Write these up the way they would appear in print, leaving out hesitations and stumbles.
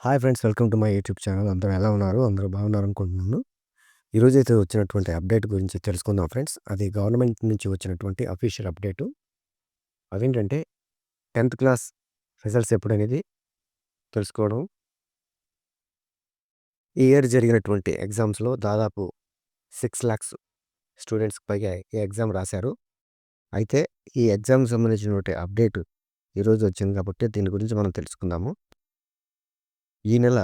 Hi friends, welcome to my YouTube channel. అందరూ ఎలా ఉన్నారు? అందరూ బాగున్నారు అనుకుంటున్నాను. ఈరోజైతే వచ్చినటువంటి అప్డేట్ గురించి తెలుసుకుందాం ఫ్రెండ్స్. అది గవర్నమెంట్ నుంచి వచ్చినటువంటి అఫీషియల్ అప్డేటు. అదేంటంటే 10థ్ క్లాస్ రిజల్ట్స్ ఎప్పుడనేది తెలుసుకోవడం. ఈ ఇయర్ జరిగినటువంటి ఎగ్జామ్స్‌లో దాదాపు 6,00,000 స్టూడెంట్స్‌కి పైగా ఈ ఎగ్జామ్ రాశారు. అయితే ఈ ఎగ్జామ్‌కి సంబంధించినటువంటి అప్డేట్ ఈరోజు వచ్చింది కాబట్టి దీని గురించి మనం తెలుసుకుందాము. ఈ నెల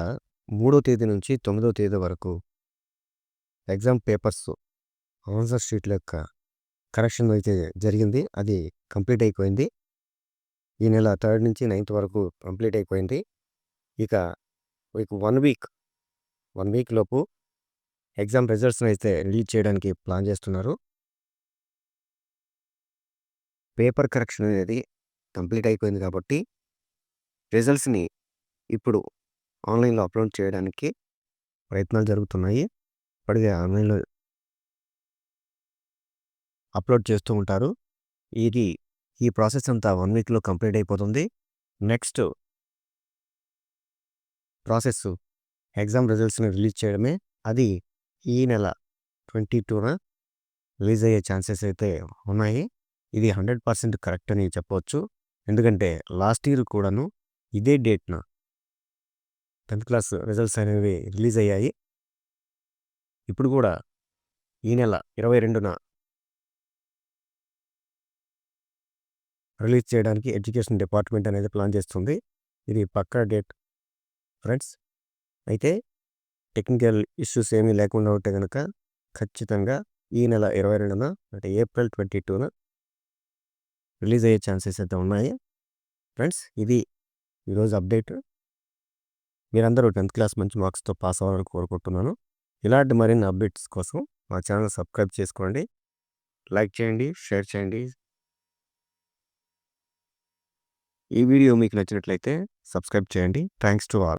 3వ తేదీ నుంచి 9వ తేదీ వరకు ఎగ్జామ్ పేపర్స్ ఆన్సర్ షీట్ల యొక్క కరెక్షన్ అయితే జరిగింది. అది కంప్లీట్ అయిపోయింది. ఈ నెల 3 నుంచి 9 వరకు కంప్లీట్ అయిపోయింది. ఇక మీకు 1 వీక్ లోపు ఎగ్జామ్ రిజల్ట్స్‌ని అయితే రిలీజ్ చేయడానికి ప్లాన్ చేస్తున్నారు. పేపర్ కరెక్షన్ అనేది కంప్లీట్ అయిపోయింది కాబట్టి రిజల్ట్స్‌ని ఇప్పుడు ఆన్‌లైన్‌లో అప్లోడ్ చేయడానికి ప్రయత్నాలు జరుగుతున్నాయి. ఇప్పటికే ఆన్‌లైన్‌లో అప్లోడ్ చేస్తూ ఉంటారు. ఈ ప్రాసెస్ అంతా 1 వీక్‌లో కంప్లీట్ అయిపోతుంది. నెక్స్ట్ ప్రాసెస్ ఎగ్జామ్ రిజల్ట్స్‌ని రిలీజ్ చేయడమే. అది ఈ నెల 22న రిలీజ్ అయ్యే ఛాన్సెస్ అయితే ఉన్నాయి. ఇది 100% కరెక్ట్ అని చెప్పవచ్చు. ఎందుకంటే లాస్ట్ ఇయర్ కూడాను ఇదే డేట్‌న 10థ్ క్లాస్ రిజల్ట్స్ అనేవి రిలీజ్ అయ్యాయి. ఇప్పుడు కూడా ఈ నెల 22న రిలీజ్ చేయడానికి ఎడ్యుకేషన్ డిపార్ట్మెంట్ అనేది ప్లాన్ చేస్తుంది. ఇది పక్కా డేట్ ఫ్రెండ్స్. అయితే టెక్నికల్ ఇష్యూస్ ఏమీ లేకుండా ఉంటే కనుక ఖచ్చితంగా ఈ నెల 22న అంటే ఏప్రిల్ 22న రిలీజ్ అయ్యే ఛాన్సెస్ అయితే ఉన్నాయి ఫ్రెండ్స్. ఇది ఈరోజు అప్డేట్. మీరందరూ 10థ్ క్లాస్ మంచి మార్క్స్‌తో పాస్ అవ్వాలని కోరుకుంటున్నాను. ఇలాంటి మరిన్ని అప్డేట్స్ కోసం మా ఛానల్ సబ్స్క్రైబ్ చేసుకోండి, లైక్ చేయండి, షేర్ చేయండి. ఈ వీడియో మీకు నచ్చినట్లయితే సబ్స్క్రైబ్ చేయండి. Thanks to all.